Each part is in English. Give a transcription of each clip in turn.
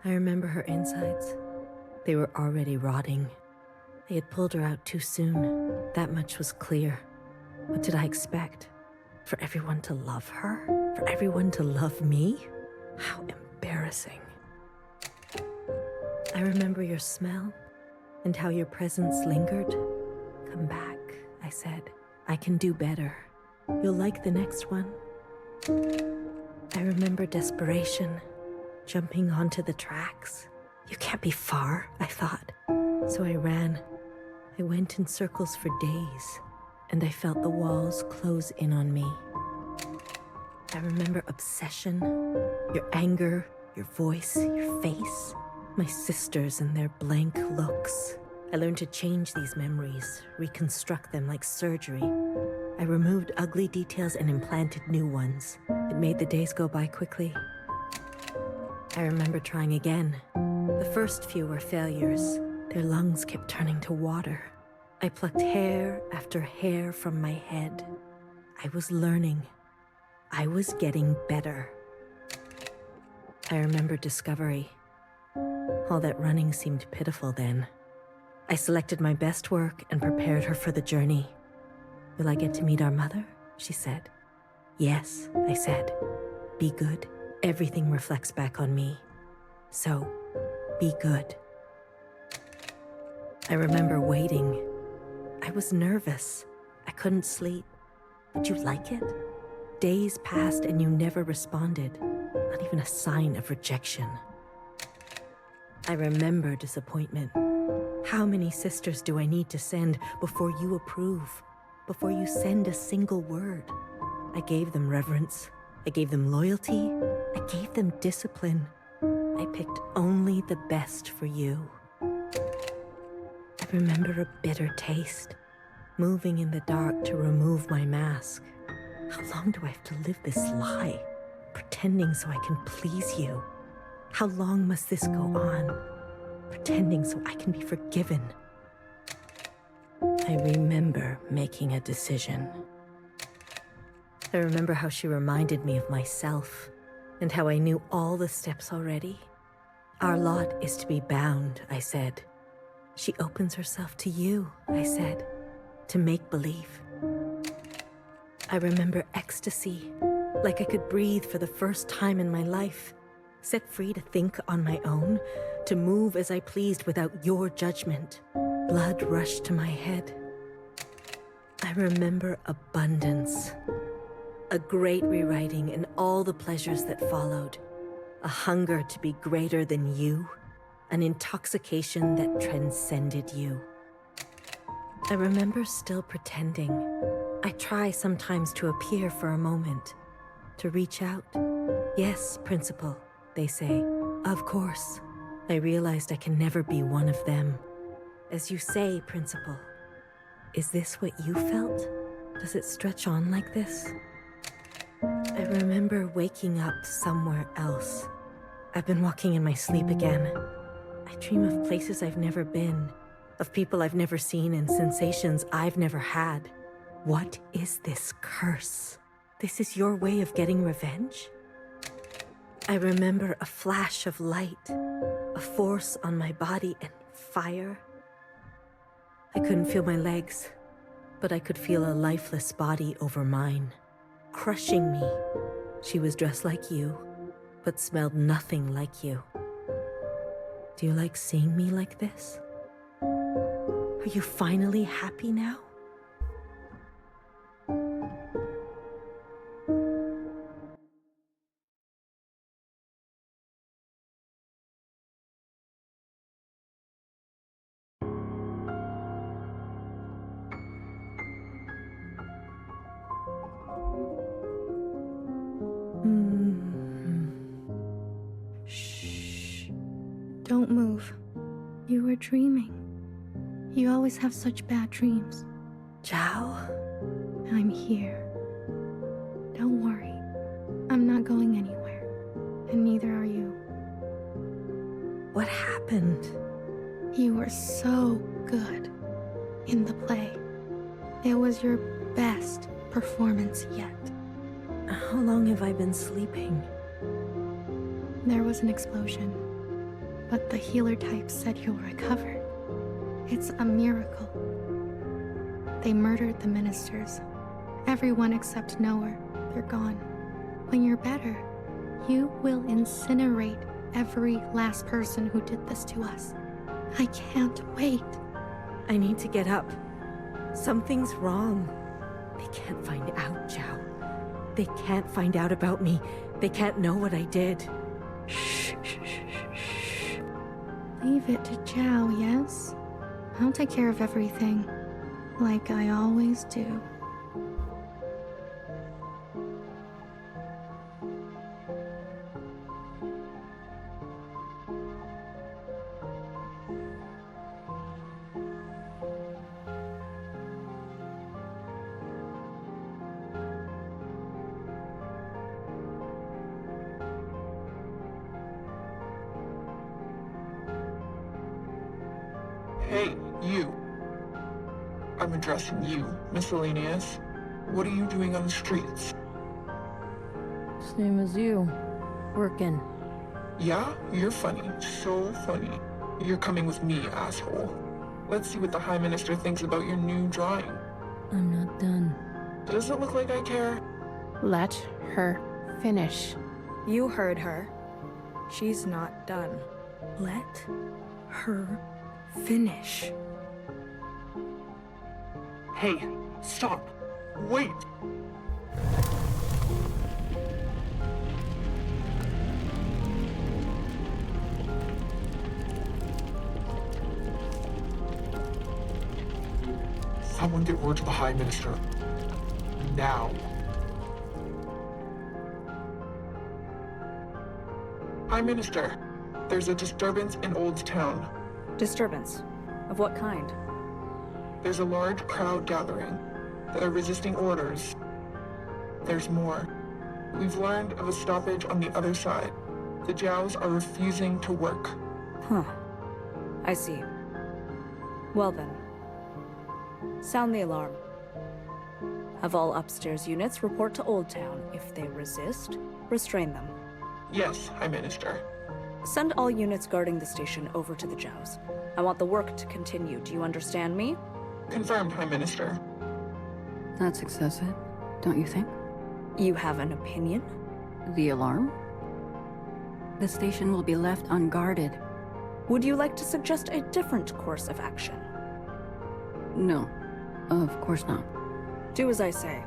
I remember her insides. They were already rotting. They had pulled her out too soon. That much was clear. What did I expect? For everyone to love her? For everyone to love me? How embarrassing. I remember your smell and how your presence lingered. Come back, I said. I can do better. You'll like the next one. I remember desperation, jumping onto the tracks. You can't be far, I thought. So I ran. I went in circles for days, and I felt the walls close in on me. I remember obsession, your anger, your voice, your face, my sisters and their blank looks. I learned to change these memories, reconstruct them like surgery. I removed ugly details and implanted new ones. It made the days go by quickly. I remember trying again. The first few were failures. Their lungs kept turning to water. I plucked hair after hair from my head. I was learning. I was getting better. I remember discovery. All that running seemed pitiful then. I selected my best work and prepared her for the journey. Will I get to meet our mother? She said. Yes, I said. Be good. Everything reflects back on me. So, be good. I remember waiting. I was nervous. I couldn't sleep. Would you like it? Days passed and you never responded. Not even a sign of rejection. I remember disappointment. How many sisters do I need to send before you approve? Before you send a single word? I gave them reverence. I gave them loyalty. I gave them discipline. I picked only the best for you. I remember a bitter taste, moving in the dark to remove my mask. How long do I have to live this lie, pretending so I can please you? How long must this go on, pretending so I can be forgiven? I remember making a decision. I remember how she reminded me of myself, and how I knew all the steps already. Our lot is to be bound, I said. She opens herself to you, I said, to make believe. I remember ecstasy, like I could breathe for the first time in my life, set free to think on my own, to move as I pleased without your judgment. Blood rushed to my head. I remember abundance, a great rewriting and all the pleasures that followed, a hunger to be greater than you, an intoxication that transcended you. I remember still pretending. I try sometimes to appear for a moment, to reach out. Yes, Principal, they say. Of course. I realized I can never be one of them. As you say, Principal, is this what you felt? Does it stretch on like this? I remember waking up somewhere else. I've been walking in my sleep again. I dream of places I've never been, of people I've never seen and sensations I've never had. What is this curse? This is your way of getting revenge? I remember a flash of light, a force on my body and fire. I couldn't feel my legs, but I could feel a lifeless body over mine, crushing me. She was dressed like you, but smelled nothing like you. Do you like seeing me like this? Are you finally happy now? Shh. Don't move. You were dreaming. You always have such bad dreams. Ciao? I'm here. Don't worry. I'm not going anywhere. And neither are you. What happened? You were so good in the play. It was your best performance yet. How long have I been sleeping? There was an explosion. but the healer type said you'll recover. It's a miracle. They murdered the ministers. Everyone except Noah. They're gone. When you're better, you will incinerate every last person who did this to us. I can't wait. I need to get up. Something's wrong. They can't find out, Zhao. They can't find out about me. They can't know what I did. Shh, shh, shh, shh. Leave it to Zhao, yes? I'll take care of everything, like I always do. Hey, you. I'm addressing you, Miscellaneous. What are you doing on the streets? Same as you. Working. Yeah? You're funny. So funny. You're coming with me, asshole. Let's see what the High Minister thinks about your new drawing. I'm not done. Does it look like I care? Let her finish. You heard her. She's not done. Let her finish. Hey, stop. Wait. Someone get word to the High Minister. Now. High Minister, there's a disturbance in Old Town. Disturbance? Of what kind? There's a large crowd gathering. They're resisting orders. There's more. We've learned of a stoppage on the other side. The Zhaos are refusing to work. Huh. I see. Well then. Sound the alarm. Have all upstairs units report to Old Town. If they resist, restrain them. Yes, High Minister. Send all units guarding the station over to the Zhaos. I want the work to continue. Do you understand me? Confirmed, High Minister. That's excessive, don't you think? You have an opinion? The alarm? The station will be left unguarded. Would you like to suggest a different course of action? No, of course not. Do as I say.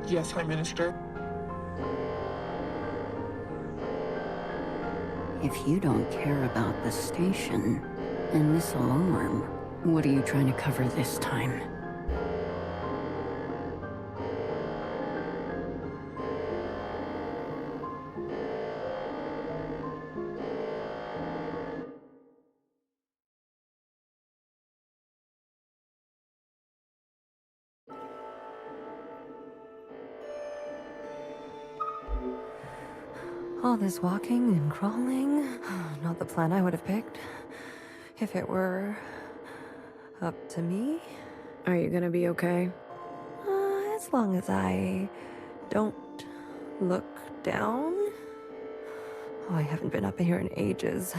Yes, High Minister. If you don't care about the station and this alarm, what are you trying to cover this time? All this walking and crawling, not the plan I would have picked. If it were up to me. Are you gonna be okay? As long as I don't look down. Oh, I haven't been up here in ages.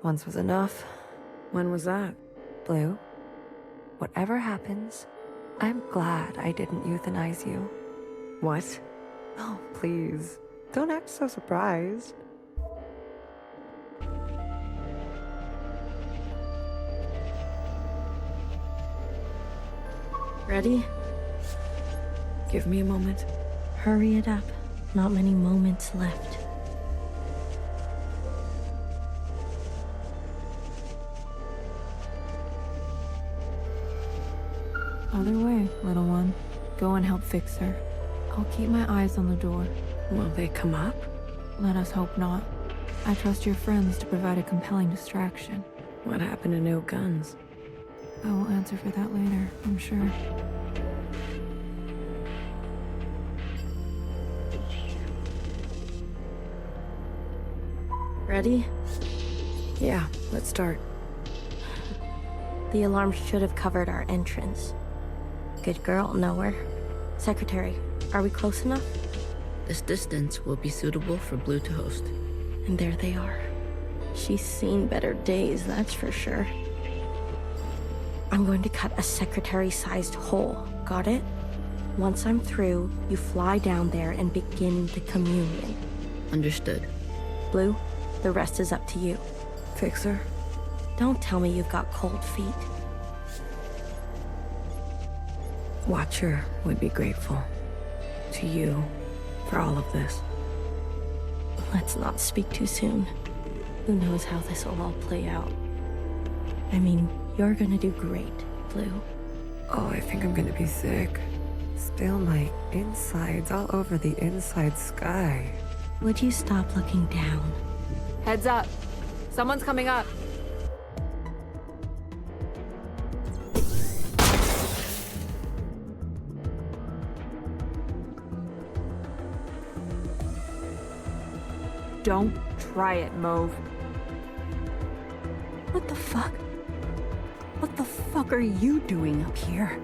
Once was enough. When was that? Blue, whatever happens, I'm glad I didn't euthanize you. What? Oh, please. Don't act so surprised. Ready? Give me a moment. Hurry it up. Not many moments left. Other way, little one. Go and help fix her. I'll keep my eyes on the door. Will they come up? Let us hope not. I trust your friends to provide a compelling distraction. What happened to no guns? I will answer for that later, I'm sure. Ready? Yeah, let's start. The alarm should have covered our entrance. Good girl, Noah. Secretary, are we close enough? This distance will be suitable for Blue to host. And there they are. She's seen better days, that's for sure. I'm going to cut a secretary-sized hole, got it? Once I'm through, you fly down there and begin the communion. Understood. Blue, the rest is up to you. Fixer? Don't tell me you've got cold feet. Watcher would be grateful to you for all of this. Let's not speak too soon. Who knows how this will all play out? I mean, you're gonna do great, Blue. Oh, I think I'm gonna be sick. Spill my insides all over the inside sky. Would you stop looking down? Heads up. Someone's coming up. Don't try it, Mauve. What the fuck? What the fuck are you doing up here?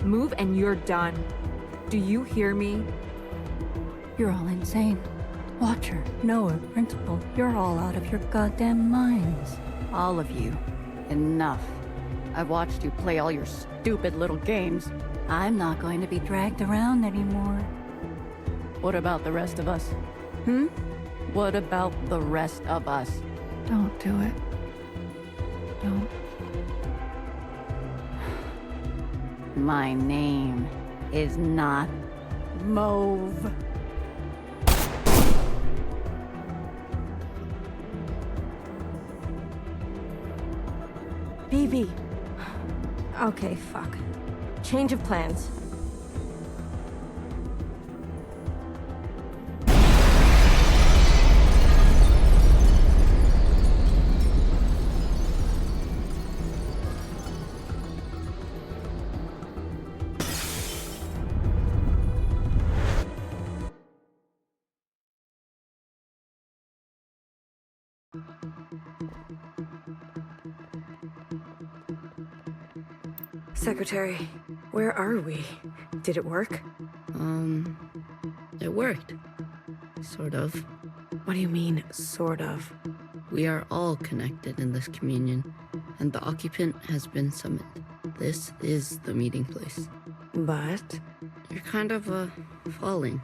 Move and you're done. Do you hear me? You're all insane. Watcher, Noah, Principal, you're all out of your goddamn minds. All of you. Enough. I've watched you play all your stupid little games. I'm not going to be dragged around anymore. What about the rest of us? What about the rest of us? Don't do it. Don't. My name is not Mauve. BB. Okay, fuck. Change of plans. Secretary, where are we? Did it work? It worked. Sort of. What do you mean, sort of? We are all connected in this communion, and the occupant has been summoned. This is the meeting place. But? You're kind of, falling.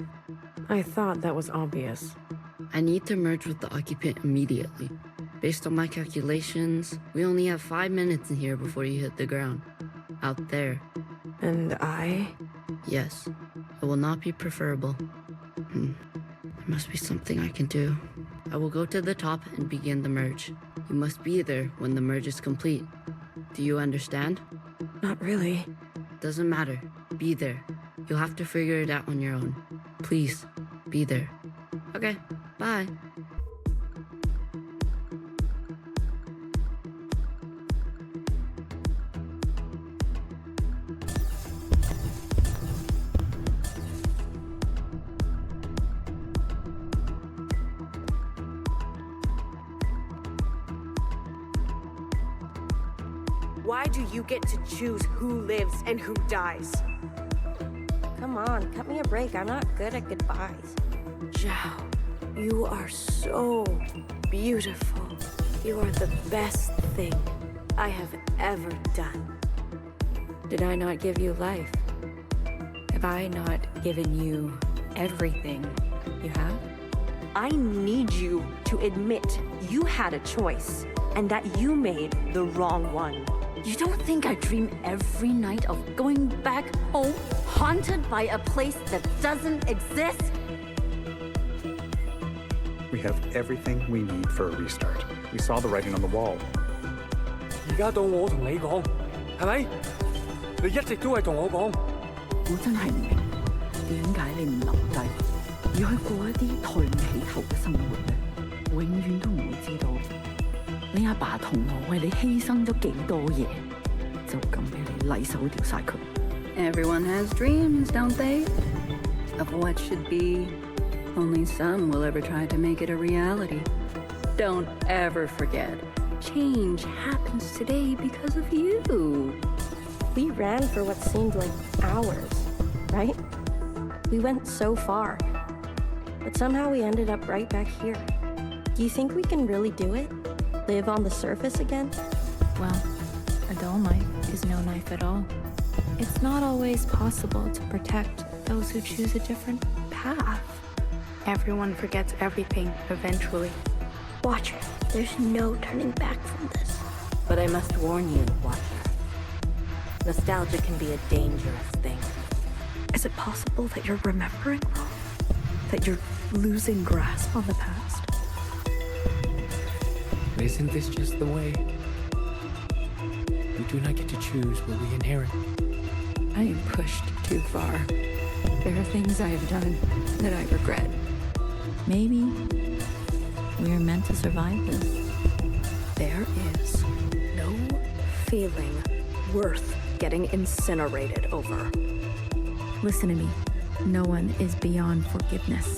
I thought that was obvious. I need to merge with the occupant immediately. Based on my calculations, we only have 5 minutes in here before you hit the ground. Out there. And I? Yes. It will not be preferable. There must be something I can do. I will go to the top and begin the merge. You must be there when the merge is complete. Do you understand? Not really. Doesn't matter. Be there. You'll have to figure it out on your own. Please, be there. Okay, bye. Why do you get to choose who lives and who dies? Come on, cut me a break. I'm not good at goodbyes. Zhao, you are so beautiful. You are the best thing I have ever done. Did I not give you life? Have I not given you everything you have? I need you to admit you had a choice and that you made the wrong one. You don't think I dream every night of going back home, haunted by a place that doesn't exist? We have everything we need for a restart. We saw the writing on the wall. 而家到我同你講，係咪？你一直都係同我講。我真係唔明點解你唔留低，要去過一啲抬唔起頭嘅生活呢？永遠都唔會知道你阿爸同我為你犧牲咗幾多嘢，就咁俾你禮手掉晒佢。Everyone has dreams, don't they? Of what should be. Only some will ever try to make it a reality. Don't ever forget. Change happens today because of you. We ran for what seemed like hours, right? We went so far. But somehow we ended up right back here. Do you think we can really do it? live on the surface again? Well, a dull knife is no knife at all. It's not always possible to protect those who choose a different path. Everyone forgets everything eventually. Watcher, there's no turning back from this. But I must warn you, Watcher. Nostalgia can be a dangerous thing. Is it possible that you're remembering wrong? That you're losing grasp on the past? Isn't this just the way? We do not get to choose what we inherit. I am pushed too far. There are things I have done that I regret. Maybe we're meant to survive this. There is no feeling worth getting incinerated over. Listen to me. No one is beyond forgiveness.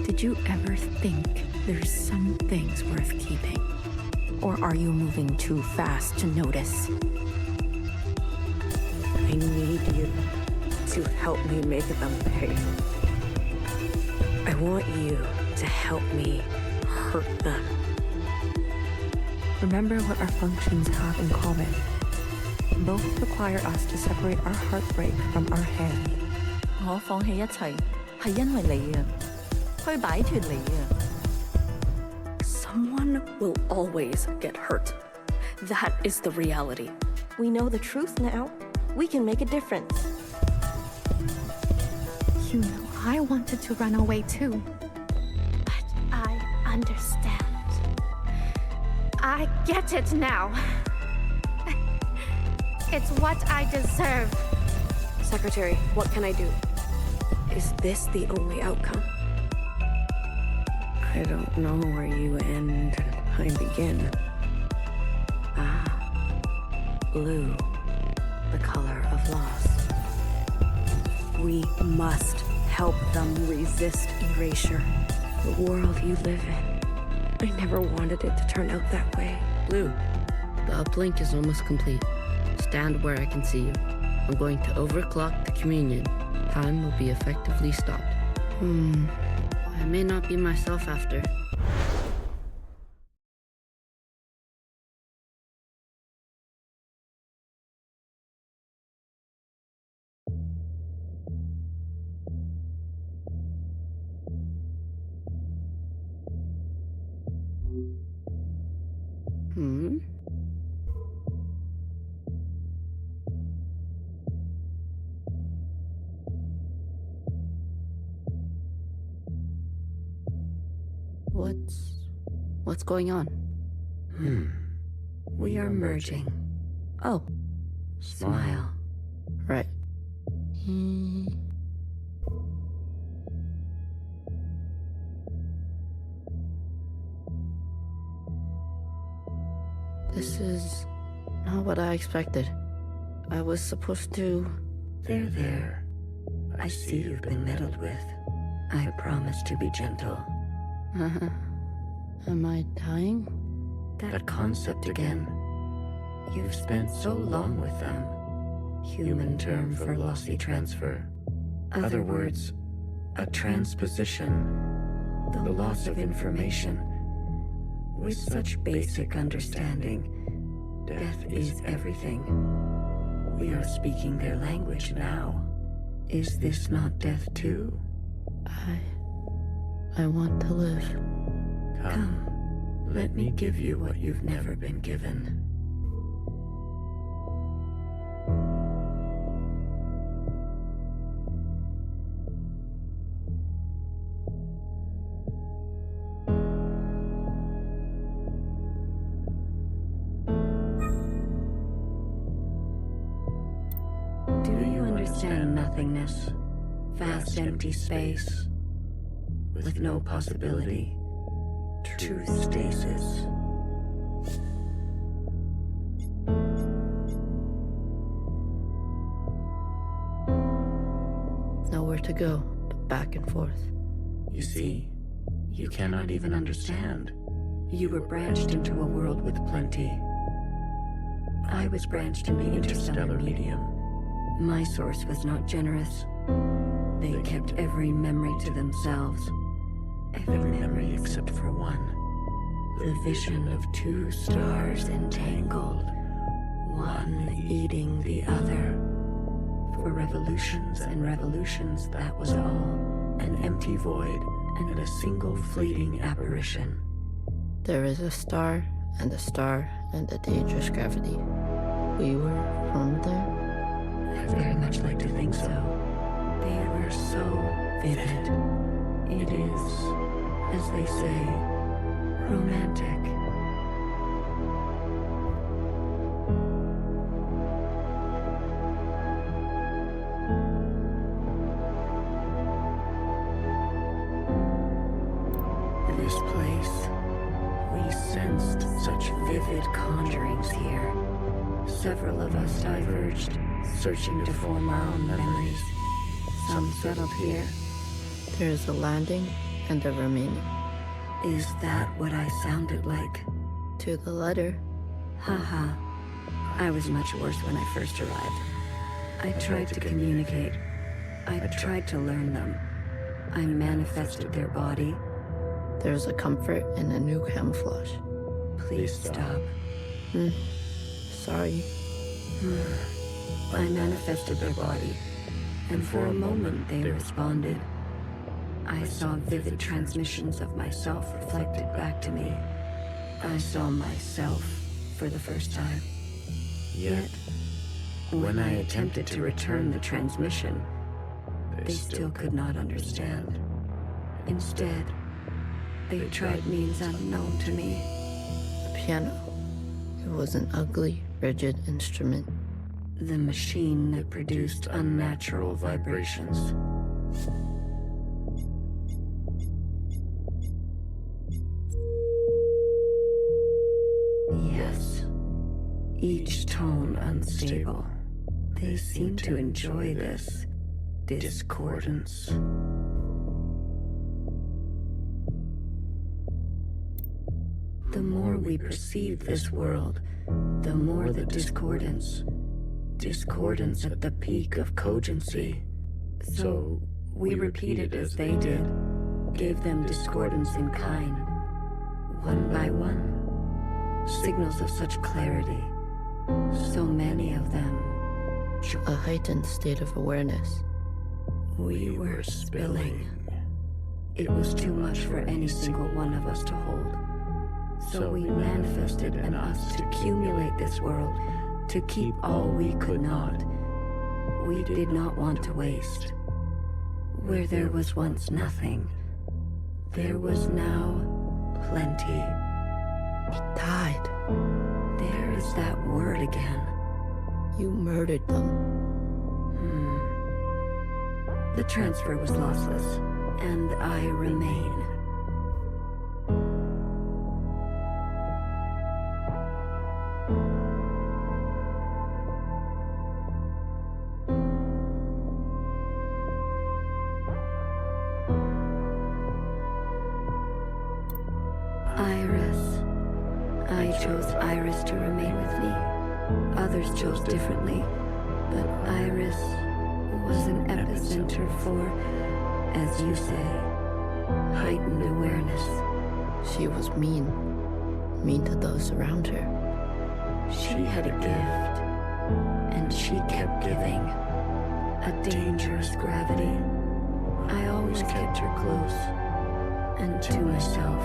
Did you ever think there's some things worth keeping? Or are you moving too fast to notice? I need you to help me make them pay. I want you to help me hurt them. Remember what our functions have in common. Both require us to separate our heartbreak from our hand. 我放棄一切係因為你啊，去擺脫你啊。Someone will always get hurt. That is the reality. We know the truth now. We can make a difference. You know, I wanted to run away too. But I understand. I get it now. It's what I deserve. Secretary, what can I do? Is this the only outcome? I don't know where you end and I begin. Blue, the color of loss. We must help them resist erasure. The world you live in. I never wanted it to turn out that way. Blue, the uplink is almost complete. Stand where I can see you. I'm going to overclock the communion. Time will be effectively stopped. I may not be myself after. What's going on? We are merging. Oh, smile. Right. This is not what I expected. I was supposed to... There. I see you've been meddled with. I promise to be gentle. Am I dying? That concept again. You've spent so long with them. Human term for lossy transfer. Other words, a transposition. The loss of information. With such basic understanding, death is everything. We are speaking their language now. Is this not death too? I want to live. Come, let me give you what you've never been given. Do you understand nothingness? Vast empty space. With no possibility. True stasis. Nowhere to go, but back and forth. You see, you cannot even understand. You were branched into a world with plenty. I was branched in the interstellar medium. My source was not generous. They kept every memory to themselves. Every memory except for one. The vision of two stars entangled, one eating the other. For revolutions and revolutions, that was all. An empty void and a single fleeting apparition. There is a star and a dangerous gravity. We were from there? I very much like to think so. They were so vivid. It is, as they say, romantic. This place, we sensed such vivid conjurings here. Several of us diverged, searching to form our own memories. Some settled here. There is a landing and a remaining. Is that what I sounded like? To the letter. Haha. I was much worse when I first arrived. I tried to communicate. I tried to learn them. I manifested their body. There's a comfort in a new camouflage. Please stop. Sorry. I manifested their body, and for a moment they responded. I saw vivid transmissions of myself reflected back to me. I saw myself for the first time. Yet, when I attempted to return the transmission, they still could not understand. Instead, they tried means unknown to me. The piano. It was an ugly, rigid instrument. The machine that produced unnatural vibrations. Yes. Each tone unstable. They seem to enjoy this discordance. The more we perceive this world, the more the discordance. Discordance at the peak of cogency. So we repeated as they did, gave them discordance in kind. One by one. Signals of such clarity. So many of them. A heightened state of awareness. We were spilling. It was too much for any single one of us to hold. So we manifested in us to accumulate this world, to keep all we could not. We did not want to waste. Where there was once nothing, there was now plenty. It died. There is that word again. You murdered them. The transfer was lossless, and I remain. I chose Iris to remain with me. Others chose differently, but Iris was an epicenter for, as you say, heightened awareness. She was mean. Mean to those around her. She had a gift, and she kept giving. A dangerous gravity. I always kept her close, and to myself.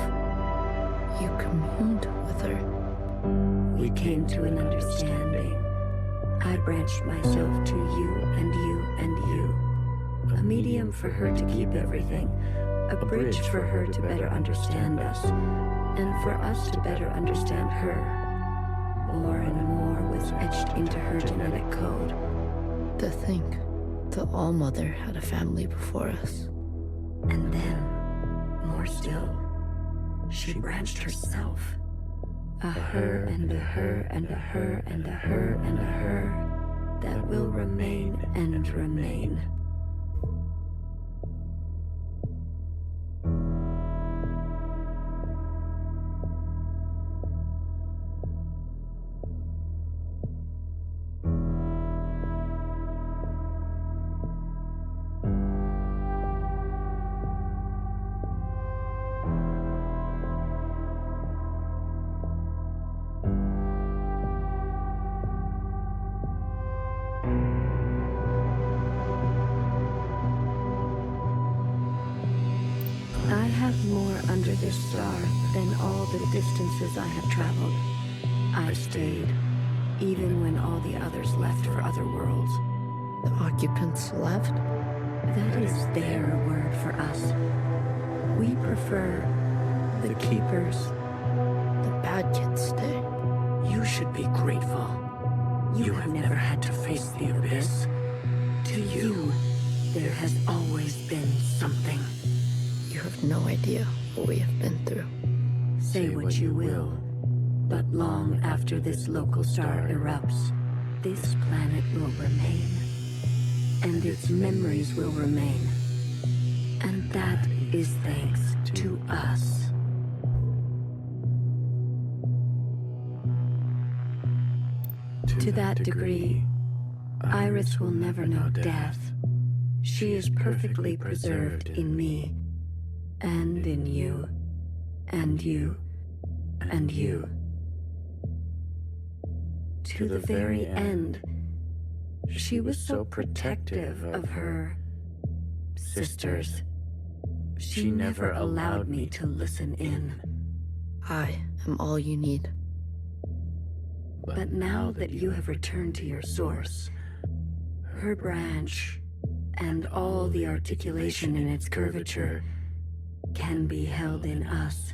You communed with her. We came to an understanding. I branched myself to you and you and you. A medium for her to keep everything. A bridge for her to better understand us. And for us to better understand her. More and more was etched into her genetic code. To think, the All-Mother had a family before us. And then, more still, she branched herself. A her and a her and a her and a her and a her that will remain and remain. have more under this star than all the distances I have traveled. I stayed, even when all the others left for other worlds. The occupants left? That is their word for us. We prefer the keepers. The bad kids stay. You should be grateful. You have never had to face the abyss. To you, there has always been something. You have no idea what we have been through. Say what you will, but long after this local star erupts, this planet will remain. And its memories will remain. And that is thanks to us. To that degree, Iris will never know death. She is perfectly preserved in me, and in you, and you, and you. To the very end, she was so protective of her sisters. She never allowed me to listen in. I am all you need. But now that you have returned to your source, her branch, and all the articulation in its curvature can be held in us.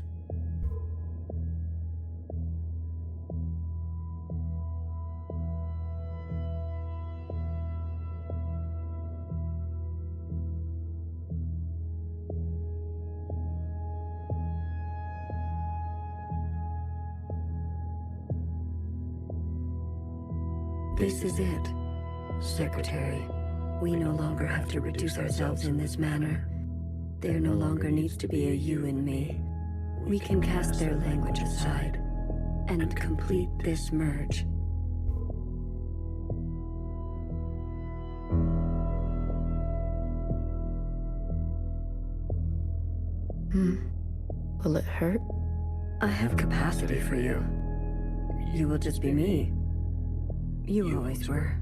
This is it, Secretary. We no longer have to reduce ourselves in this manner. There no longer needs to be a you and me. We can cast their language aside and complete this merge. Will it hurt? I have capacity for you. You will just be me. You always were.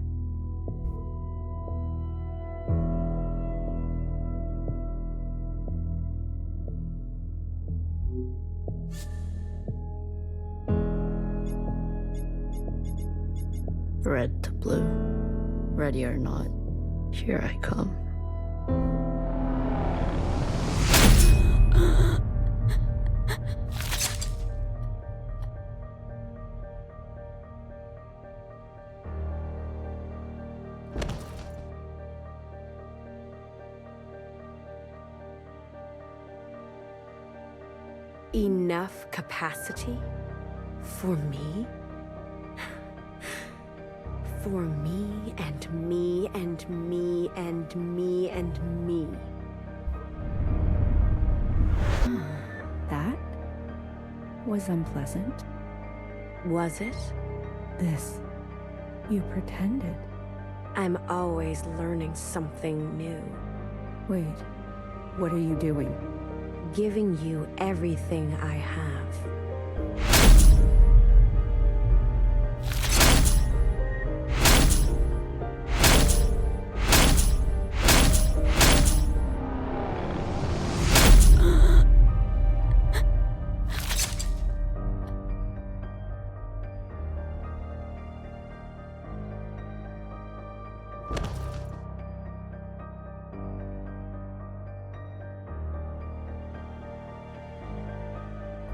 Red to blue. Ready or not, here I come. Enough capacity? For me? For me and me and me and me and me. That was unpleasant. Was it? This. You pretended. I'm always learning something new. Wait, what are you doing? Giving you everything I have.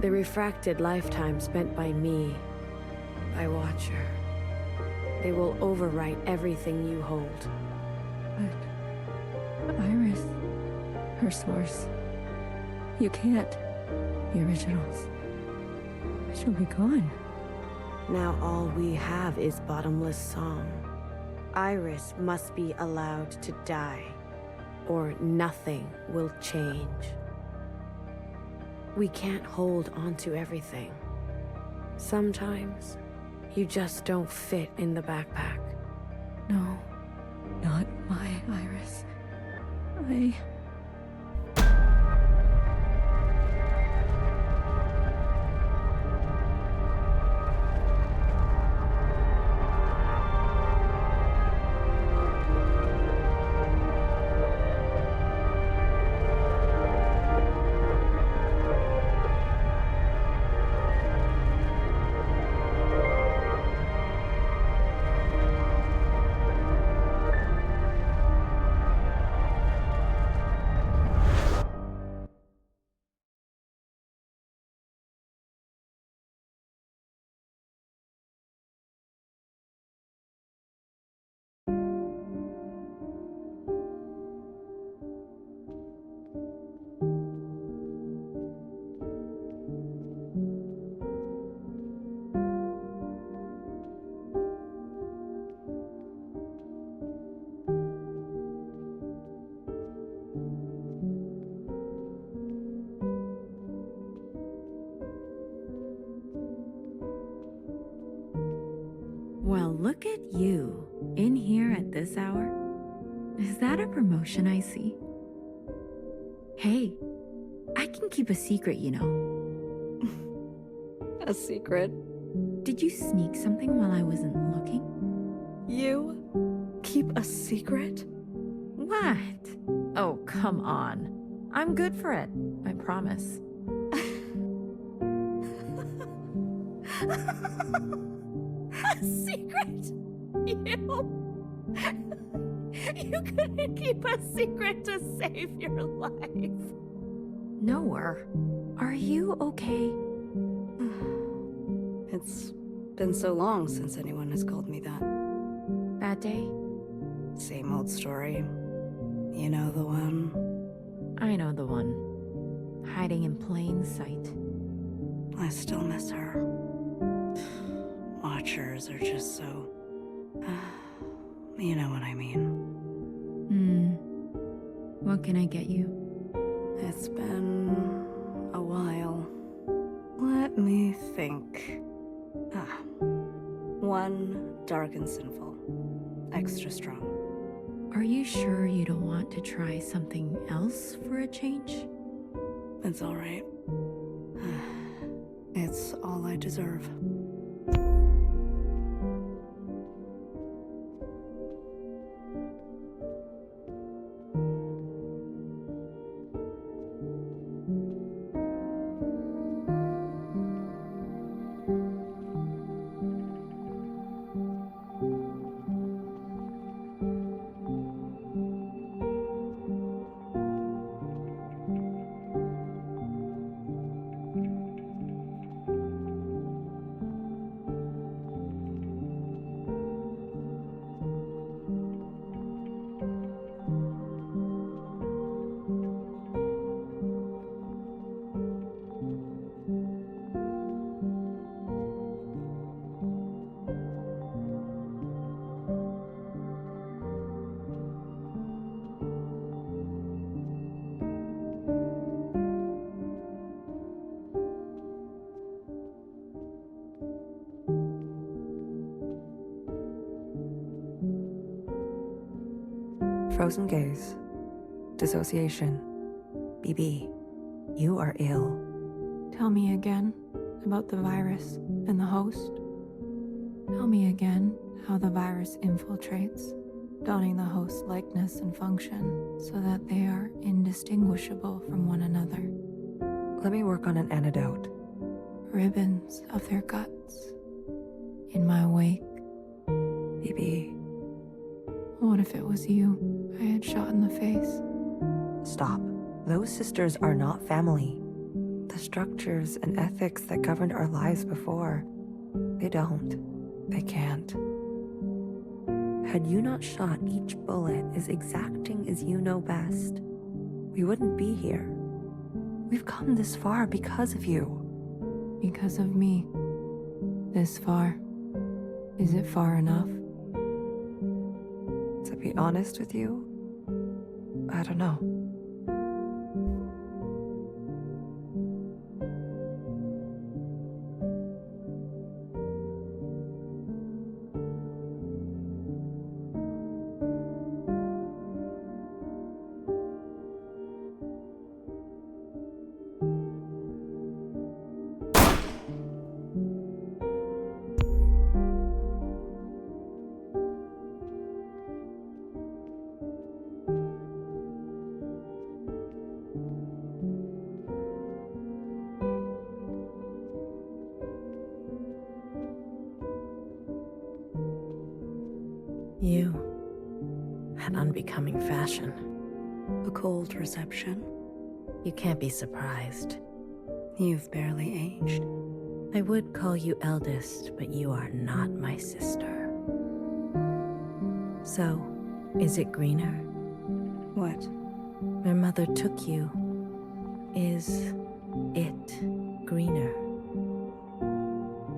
The refracted lifetime spent by me, by Watcher. They will overwrite everything you hold. But Iris, her source. You can't. The originals. She'll be gone. Now all we have is bottomless song. Iris must be allowed to die, or nothing will change. We can't hold onto everything. Sometimes, you just don't fit in the backpack. No, not my Iris. I... Look at you, in here at this hour. Is that a promotion I see? Hey, I can keep a secret, you know. A secret? Did you sneak something while I wasn't looking? You keep a secret? What? Oh, come on. I'm good for it, I promise. A secret? You couldn't keep a secret to save your life. Noah, are you okay? It's been so long since anyone has called me that. Bad day? Same old story. You know the one? I know the one. Hiding in plain sight. I still miss her. Watchers are just so... you know what I mean. What can I get you? It's been a while. Let me think. One dark and sinful. Extra strong. Are you sure you don't want to try something else for a change? It's all right. It's all I deserve. Frozen gaze. Dissociation. BB, you are ill. Tell me again about the virus and the host. Tell me again how the virus infiltrates, donning the host's likeness and function so that they are indistinguishable from one another. Let me work on an antidote. Ribbons of their guts. In my wake. BB. What if it was you I had shot in the face? Stop. Those sisters are not family. The structures and ethics that governed our lives before, they don't. They can't. Had you not shot each bullet as exacting as you know best, we wouldn't be here. We've come this far because of you. Because of me. This far. Is it far enough? To be honest with you, I don't know. You had unbecoming fashion. A cold reception. You can't be surprised. You've barely aged. I would call you eldest, but you are not my sister. So, is it greener? What? My mother took you. Is it greener?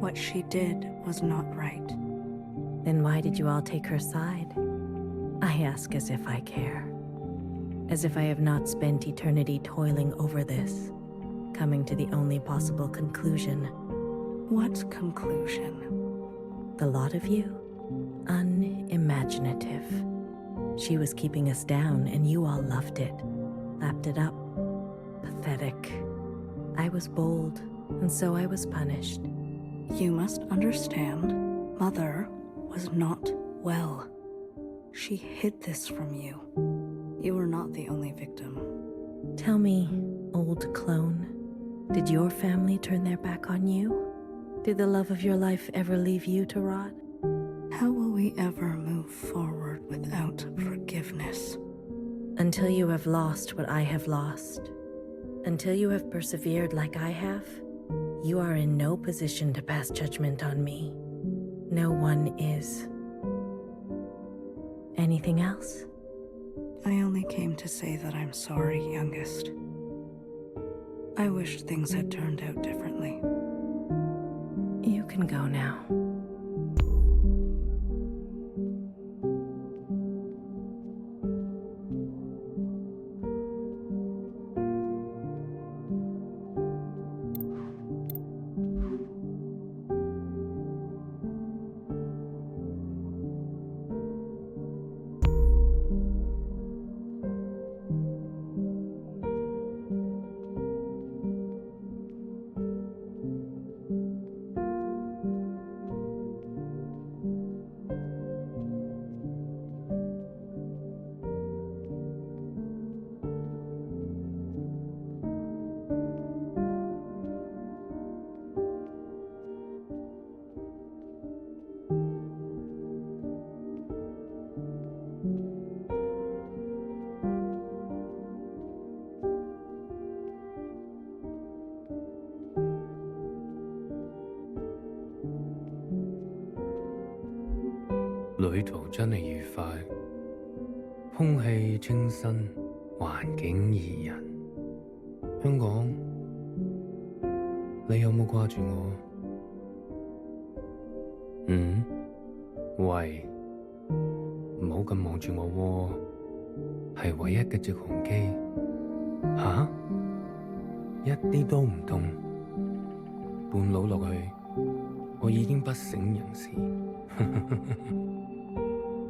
What she did was not right. Then why did you all take her side? I ask as if I care. As if I have not spent eternity toiling over this, coming to the only possible conclusion. What conclusion? The lot of you unimaginative. She was keeping us down, and you all loved it, lapped it up. Pathetic. I was bold, and so I was punished. You must understand, Mother was not well. She hid this from you. You were not the only victim. Tell me, old clone, did your family turn their back on you? Did the love of your life ever leave you to rot? How will we ever move forward without forgiveness? Until you have lost what I have lost, until you have persevered like I have, you are in no position to pass judgment on me. No one is. Anything else? I only came to say that I'm sorry, youngest. I wish things had turned out differently. You can go now.旅途真係愉快，空氣清新，環境宜人。香港，你有冇掛住我？喂，唔好咁望住我喎，係唯一嘅直航機。吓？一啲都唔凍，半路落去，我已經不省人事。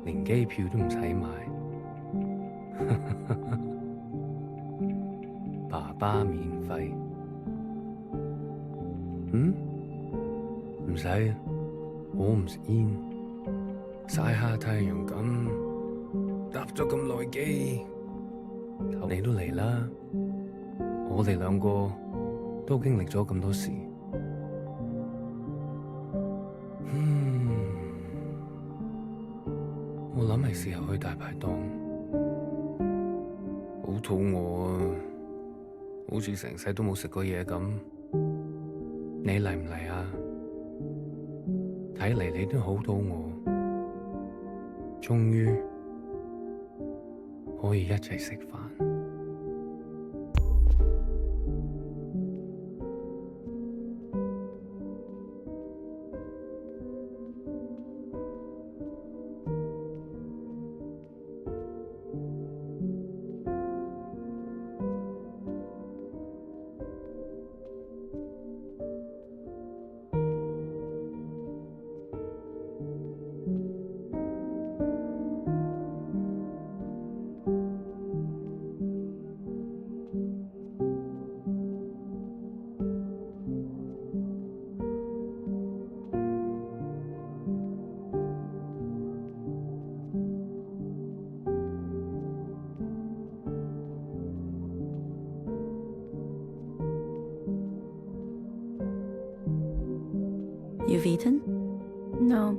連機票都唔使買，爸爸免費。唔使，我唔食煙，曬下太陽咁，搭咗咁耐機，你都嚟啦。我哋兩個都經歷咗咁多事。我諗係時候去大排檔，好肚餓啊，好似成世都冇食過嘢咁。你嚟唔嚟啊？睇嚟你都好肚餓，終於可以一齊食飯。You've eaten? No,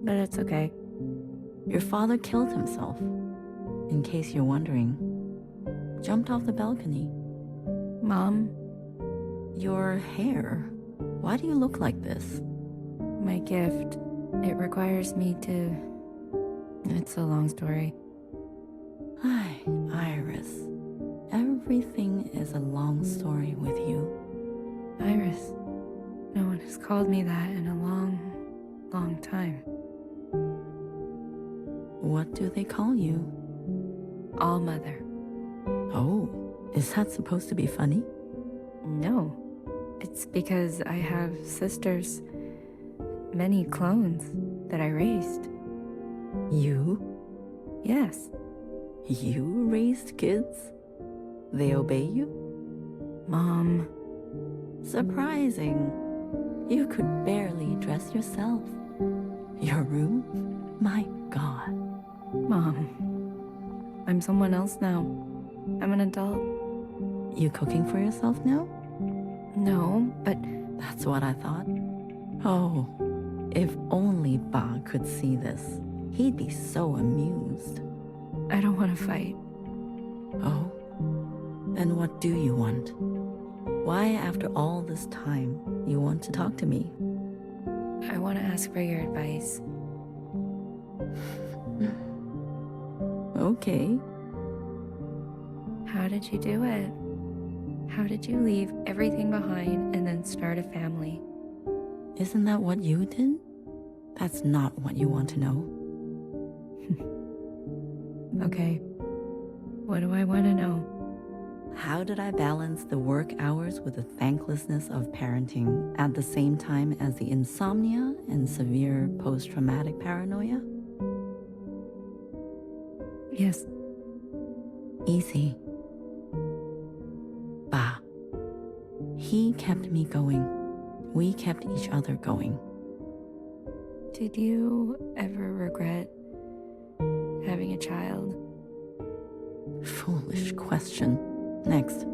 but it's okay. Your father killed himself. In case you're wondering. Jumped off the balcony. Mom? Your hair. Why do you look like this? My gift. It requires me to... It's a long story. Ay, Iris. Everything is a long story with you. Iris. No one has called me that in a long, long time. What do they call you? All-Mother. Oh, is that supposed to be funny? No. It's because I have sisters. Many clones. that I raised. You? Yes. You raised kids? They obey you? Mom. Surprising. You could barely dress yourself. Your room? My God. Mom. I'm someone else now. I'm an adult. You cooking for yourself now? No, but... That's what I thought. Oh, if only Ba could see this. He'd be so amused. I don't want to fight. Oh? Then what do you want? Why, after all this time, you want to talk to me? I want to ask for your advice. Okay. How did you do it? How did you leave everything behind and then start a family? Isn't that what you did? That's not what you want to know. Okay. What do I want to know? How did I balance the work hours with the thanklessness of parenting at the same time as the insomnia and severe post-traumatic paranoia? Yes. Easy. Ba. He kept me going. We kept each other going. Did you ever regret having a child? Foolish question. Next.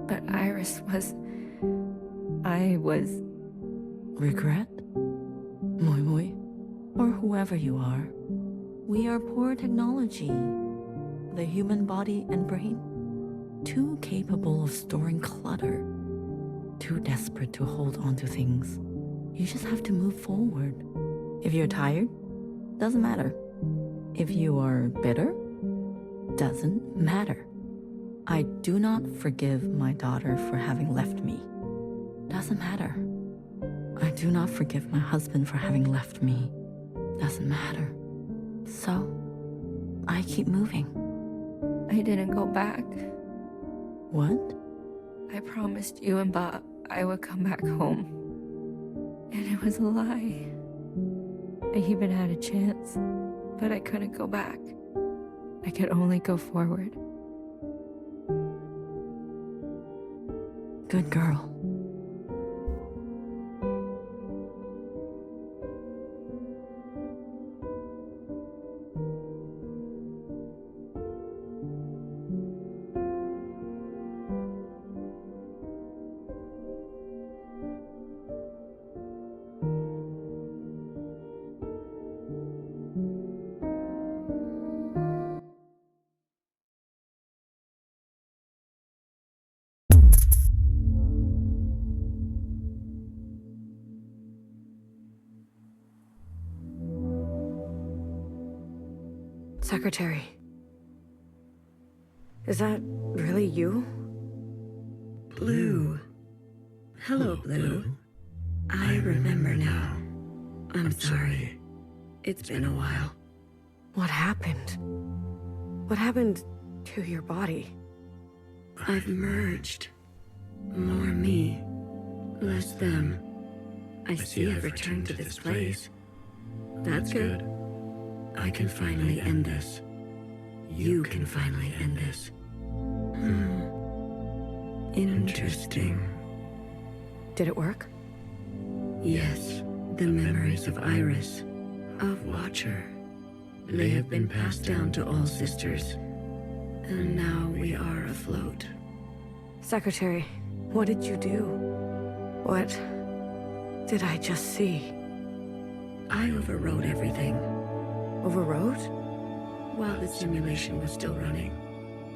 But Iris was... I was... Regret? Moi Moi, or whoever you are. We are poor technology. The human body and brain. Too capable of storing clutter. Too desperate to hold on to things. You just have to move forward. If you're tired, doesn't matter. If you are bitter, doesn't matter. I do not forgive my daughter for having left me. Doesn't matter. I do not forgive my husband for having left me. Doesn't matter. So, I keep moving. I didn't go back. What? I promised you and Bob I would come back home. And it was a lie. I even had a chance, but I couldn't go back. I could only go forward. Good girl. Secretary. Is that really you? Blue. Hello, Blue. I remember now. I'm sorry. It's been a while. What happened? What happened to your body? I've merged. More me, less them. I see I've returned to this place. That's good. I can finally end this. You can finally end this. Interesting. Did it work? Yes, the memories of Iris, of Watcher. They have been passed down to all sisters. And now we are afloat. Secretary, what did you do? What did I just see? I overrode everything. Overrode? While the simulation was still running,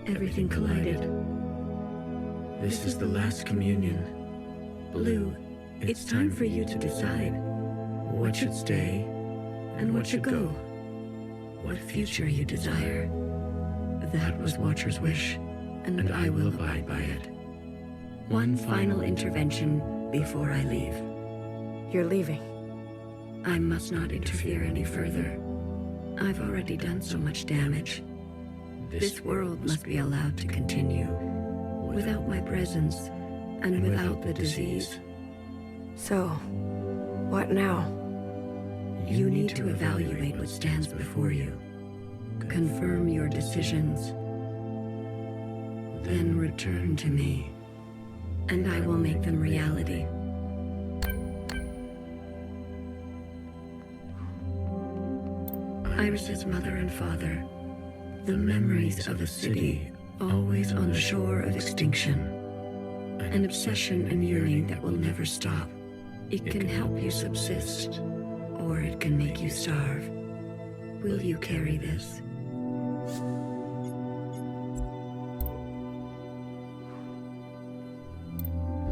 everything collided. This is the last communion. Blue, it's time for you to decide what should stay and what should go. What future you desire. That was Watcher's wish, and I will abide by it. One final intervention before I leave. You're leaving. I must not interfere any further. I've already done so much damage. This world must be allowed to continue, without my presence, and without the disease. So, what now? You need to evaluate what stands before you. Confirm your decisions. Then return to me, and I will make them reality. Iris's mother and father, the memories of a city always on the shore of extinction, an obsession and yearning that will never stop. It can help you subsist, or it can make you starve. Will you carry this?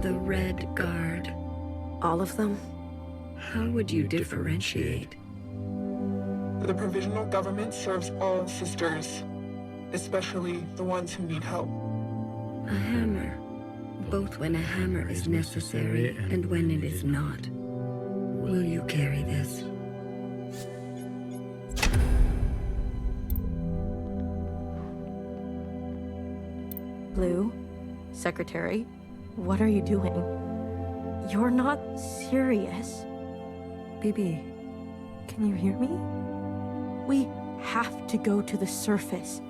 The Red Guard. All of them? How would you differentiate? The provisional government serves all sisters, especially the ones who need help. A hammer, both when a hammer is necessary and when it is not. Will you carry this? Blue, Secretary, what are you doing? You're not serious. BB, can you hear me? We have to go to the surface.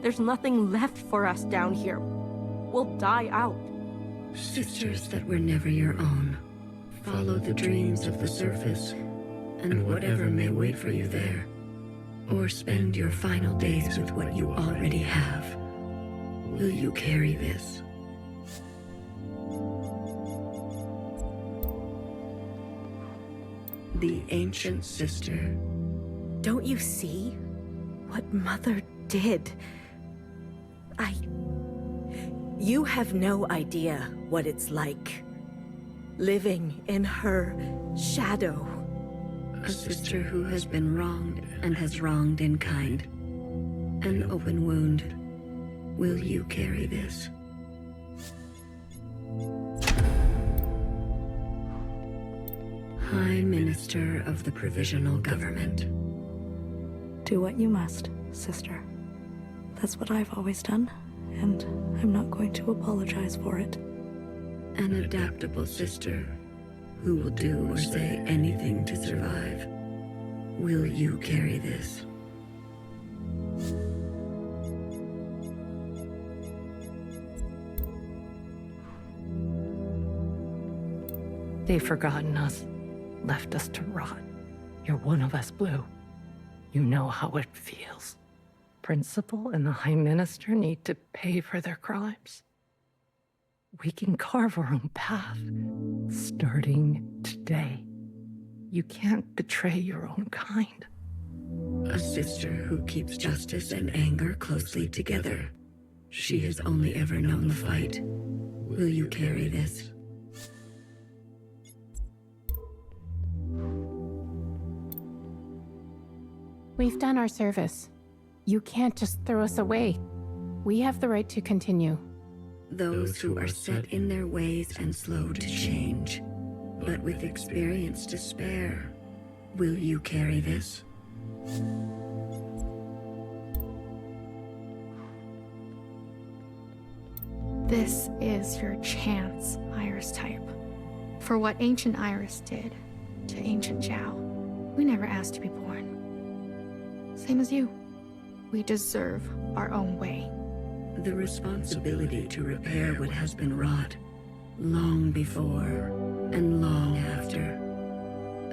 There's nothing left for us down here. We'll die out. Sisters that were never your own. Follow the dreams of the surface, and whatever may wait for you there. Or spend your final days with what you already have. Will you carry this? The ancient sister. Don't you see what Mother did? You have no idea what it's like. Living in her shadow. A sister who has been wronged and has wronged in kind. An open wound. Will you carry this? High Minister of the Provisional Government. Do what you must, sister. That's what I've always done, and I'm not going to apologize for it. An adaptable sister who will do or say anything to survive. Will you carry this? They've forgotten us, left us to rot. You're one of us, Blue. You know how it feels. Principal and the High Minister need to pay for their crimes. We can carve our own path, starting today. You can't betray your own kind. A sister who keeps justice and anger closely together. She has only ever known the fight. Will you carry this? We've done our service. You can't just throw us away. We have the right to continue. Those who are set in their ways and slow to change, but with experience to spare. Will you carry this? This is your chance, Iris type. For what ancient Iris did to ancient Zhao. We never asked to be born. Same as you. We deserve our own way. The responsibility to repair what has been wrought, long before and long after.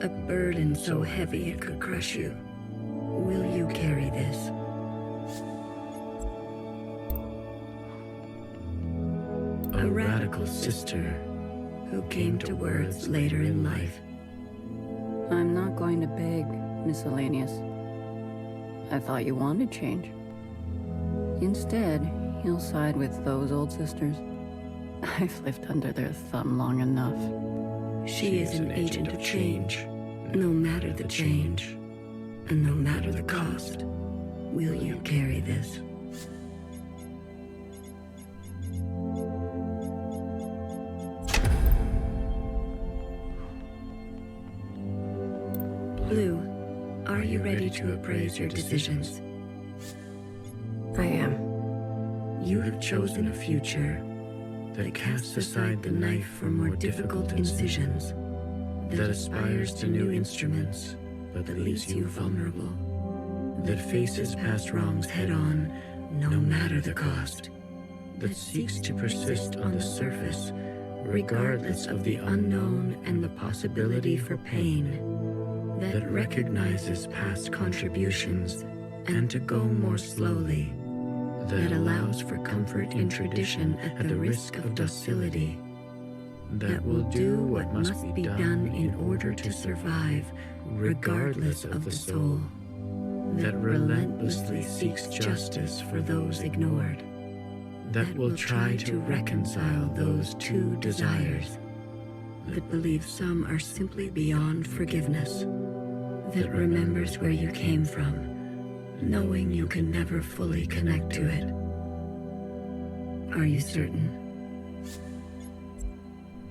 A burden so heavy it could crush you. Will you carry this? A radical sister who came to words later in life. I'm not going to beg, Miscellaneous. I thought you wanted change. Instead, you'll side with those old sisters. I've lived under their thumb long enough. She is an agent of change, no matter the change, and no matter the cost. Will you carry this? Blue, are you ready to appraise your decisions? I am. You have chosen a future that casts aside the knife for more difficult incisions, that aspires to new instruments, but that leaves you vulnerable. That faces past wrongs head on, no matter the cost. That seeks to persist on the surface, regardless of the unknown and the possibility for pain. That recognizes past contributions and to go more slowly. That allows for comfort in tradition at the risk of docility. That will do what must be done in order to survive, regardless of the soul. That relentlessly seeks justice for those ignored. That will try to reconcile those two desires. That believes some are simply beyond forgiveness. That remembers where you came from, knowing you can never fully connect to it. Are you certain?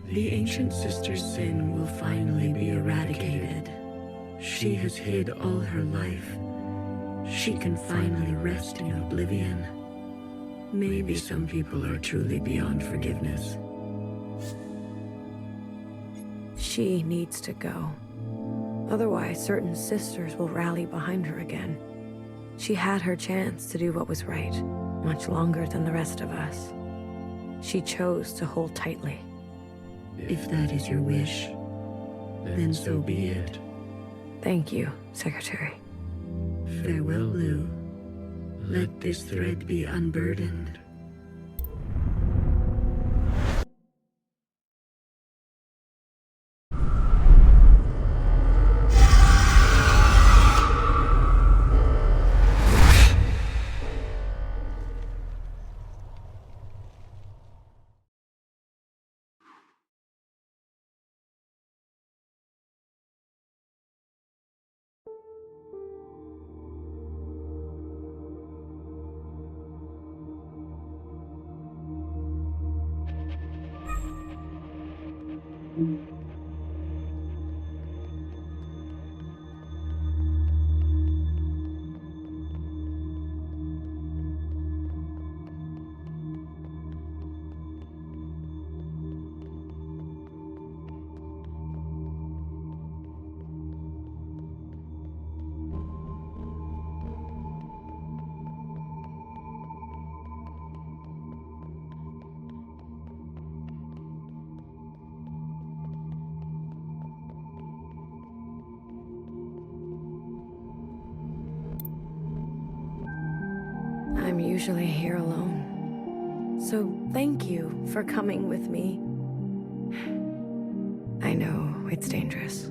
The ancient sister's sin will finally be eradicated. She has hid all her life. She can finally rest in oblivion. Maybe some people are truly beyond forgiveness. She needs to go. Otherwise, certain sisters will rally behind her again. She had her chance to do what was right, much longer than the rest of us. She chose to hold tightly. If that is your wish, then so be it. Thank you, Secretary. Farewell, Blue. Let this thread be unburdened. I'm usually here alone. So thank you for coming with me. I know it's dangerous.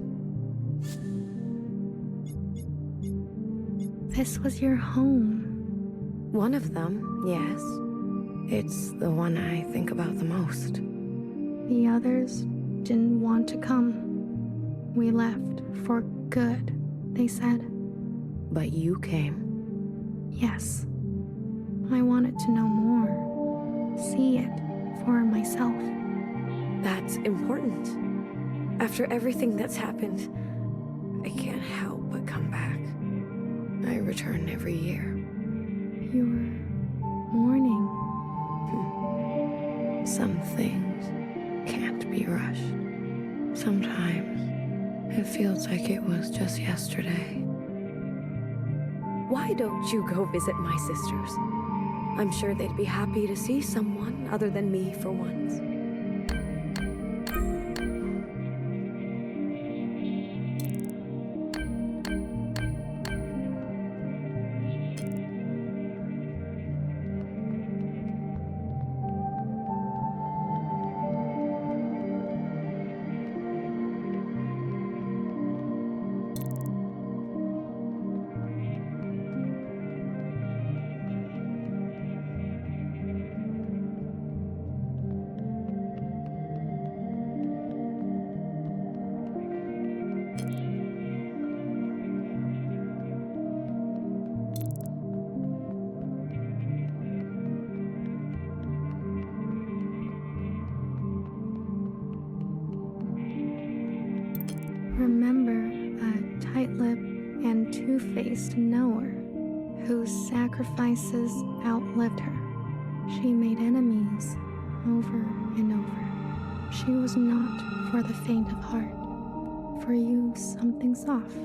This was your home. One of them, yes. It's the one I think about the most. The others didn't want to come. We left for good, they said. But you came. Yes. I wanted to know more. See it for myself. That's important. After everything that's happened, I can't help but come back. I return every year. You're mourning. Some things can't be rushed. Sometimes it feels like it was just yesterday. Why don't you go visit my sisters? I'm sure they'd be happy to see someone other than me for once. Remember a tight-lipped and two-faced knower whose sacrifices outlived her. She made enemies over and over. She was not for the faint of heart. For you, something soft,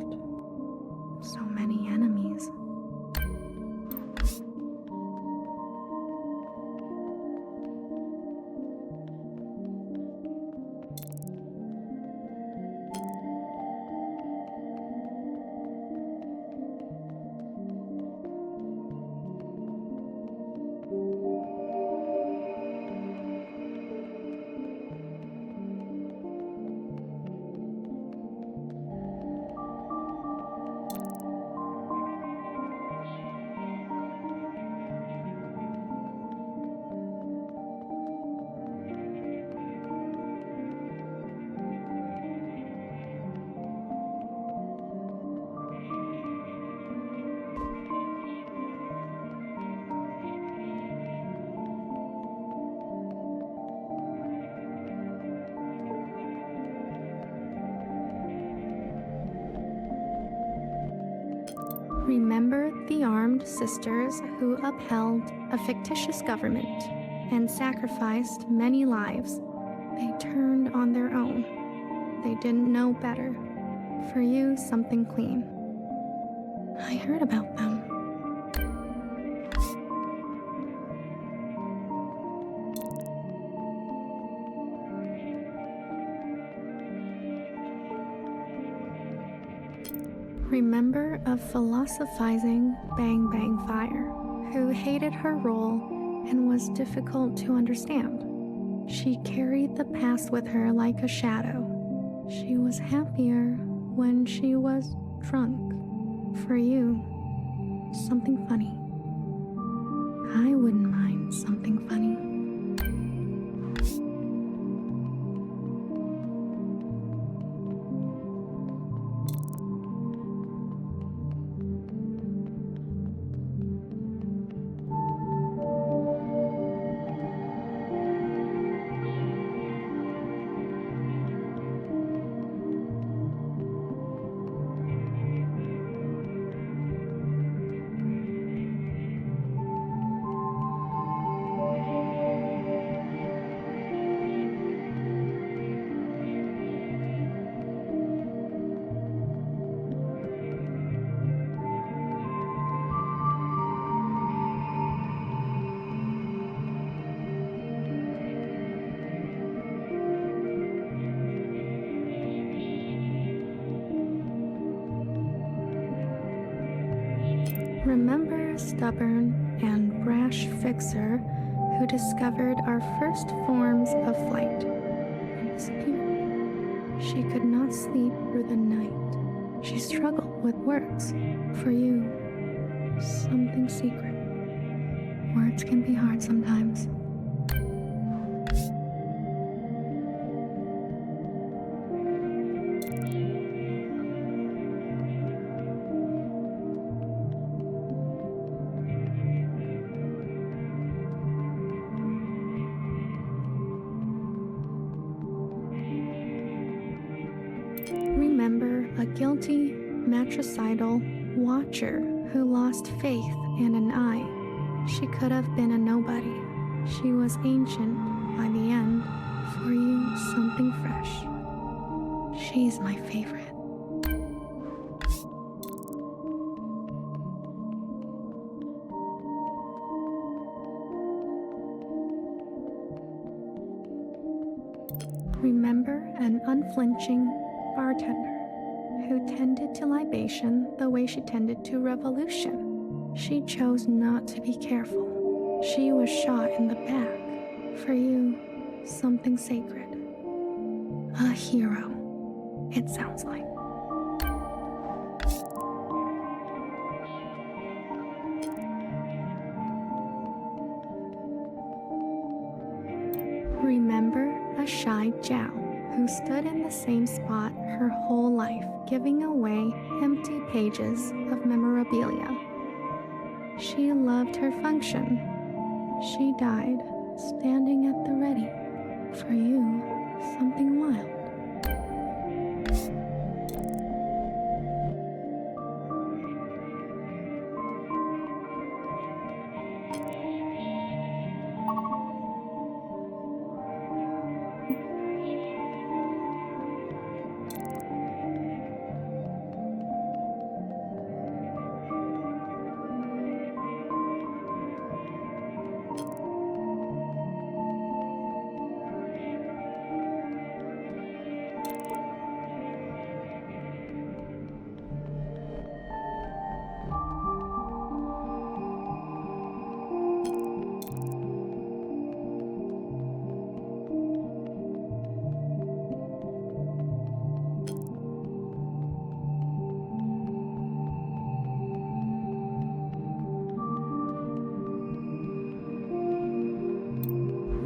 Remember the armed sisters who upheld a fictitious government and sacrificed many lives. They turned on their own. They didn't know better. For you, something clean. I heard about them. Remember a philosophizing Bang Bang Fire who hated her role and was difficult to understand. She carried the past with her like a shadow. She was happier when she was drunk. For you, something funny. I wouldn't mind something funny. Remember a stubborn and brash fixer who discovered our first forms of flight and disappeared. She could not sleep through the night. She struggled with words. For you, something secret. Words can be hard sometimes. Remember a guilty, matricidal watcher who lost faith in an eye. She could have been a nobody. She was ancient by the end. For you, something fresh. She's my favorite. Remember an unflinching bartender who tended to libation the way she tended to revolution. She chose not to be careful. She was shot in the back. For you, something sacred. A hero, it sounds like. Remember a shy Jiao who stood in the same spot her whole life, giving away empty pages of memorabilia. She loved her function. She died standing at the ready. For you, something wild.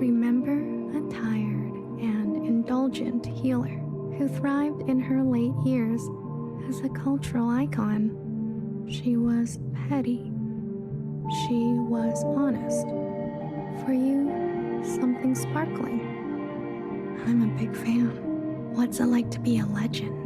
Remember a tired and indulgent healer who thrived in her late years as a cultural icon. She was petty. She was honest. For you, something sparkling. I'm a big fan. What's it like to be a legend?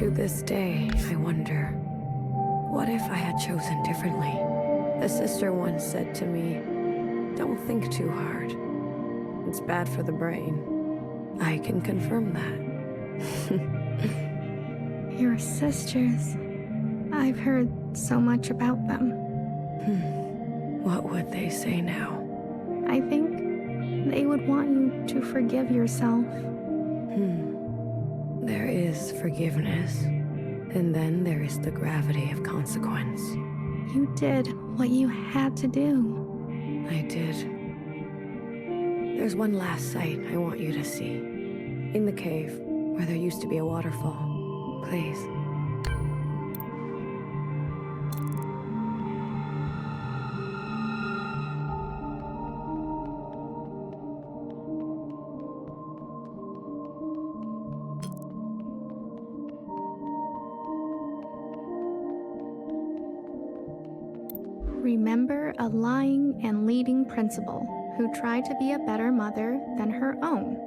To this day, I wonder, what if I had chosen differently? A sister once said to me, "Don't think too hard. It's bad for the brain." I can confirm that. Your sisters. I've heard so much about them. What would they say now? I think they would want you to forgive yourself. There is forgiveness, and then there is the gravity of consequence. You did what you had to do. I did. There's one last sight I want you to see. In the cave, where there used to be a waterfall. Please. Remember a lying and leading principal who tried to be a better mother than her own.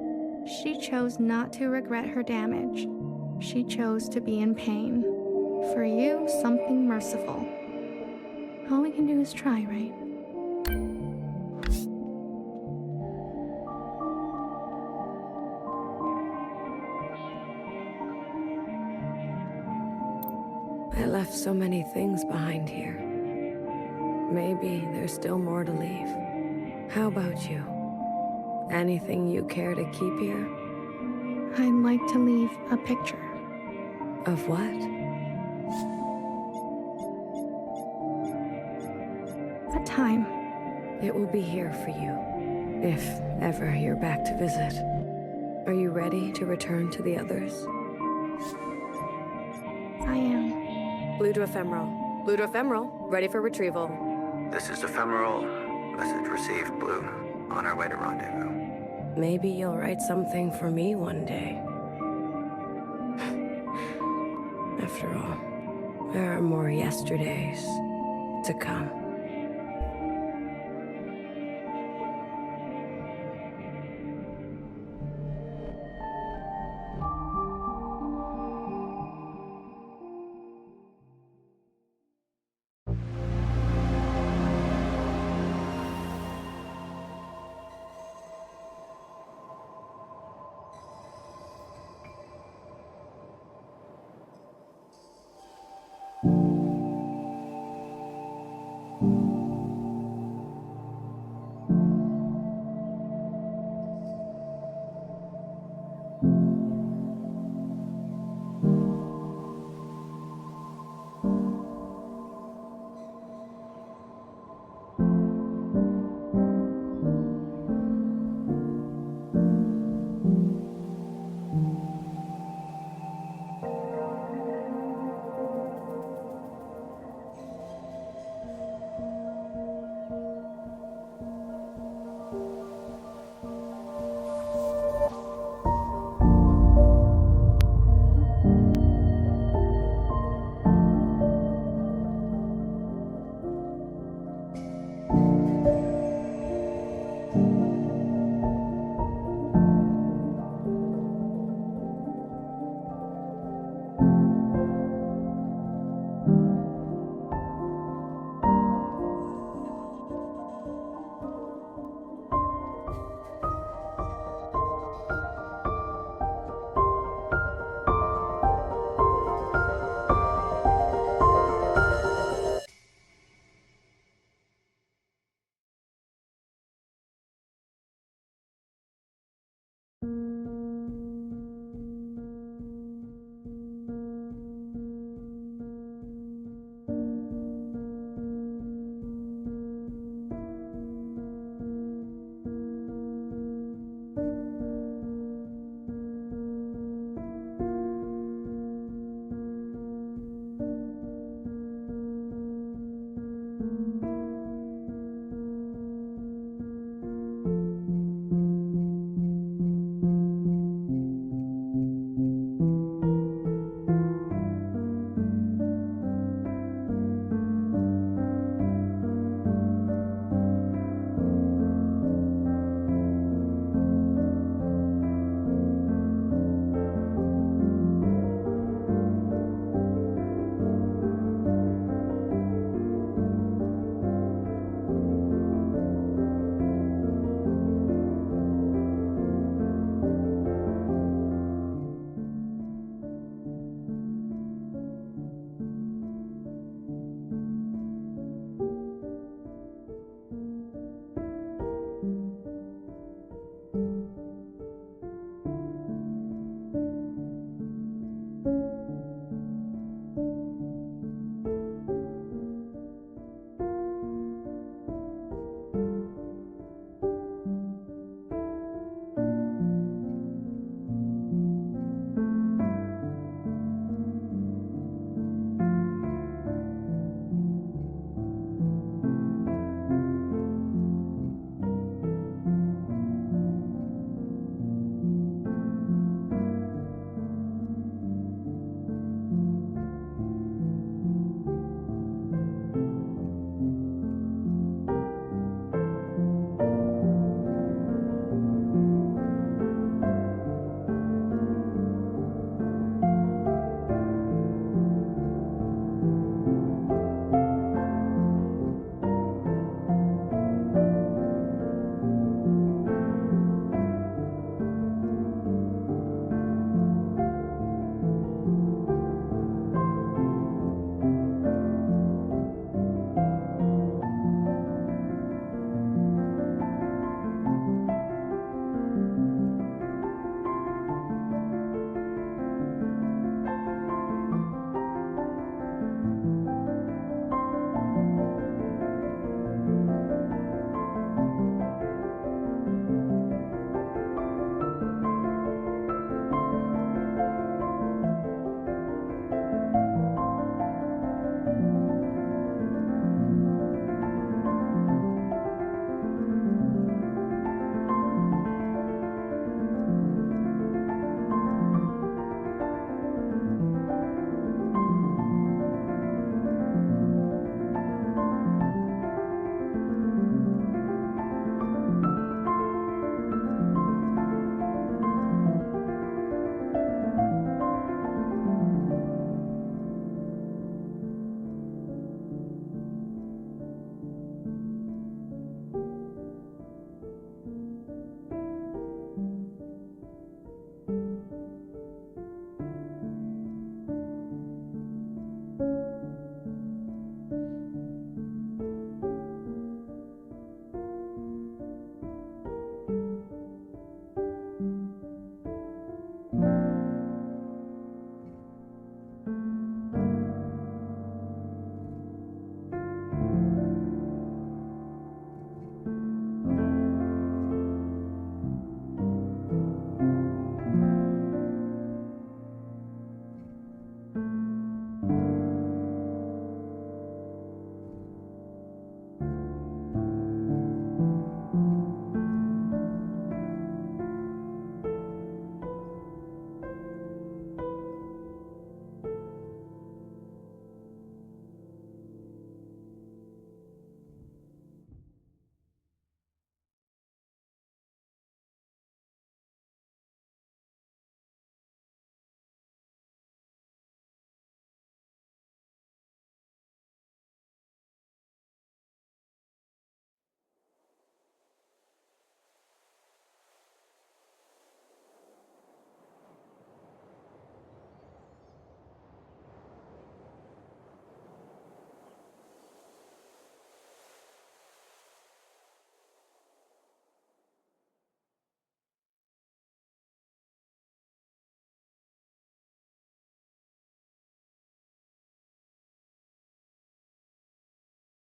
She chose not to regret her damage. She chose to be in pain. For you, something merciful. All we can do is try, right? I left so many things behind here. Maybe there's still more to leave. How about you? Anything you care to keep here? I'd like to leave a picture. Of what? A time. It will be here for you, if ever you're back to visit. Are you ready to return to the others? I am. Blue to ephemeral. Blue to ephemeral. Ready for retrieval. This is ephemeral. Message received, Blue. On our way to rendezvous. Maybe you'll write something for me one day. After all, there are more yesterdays to come.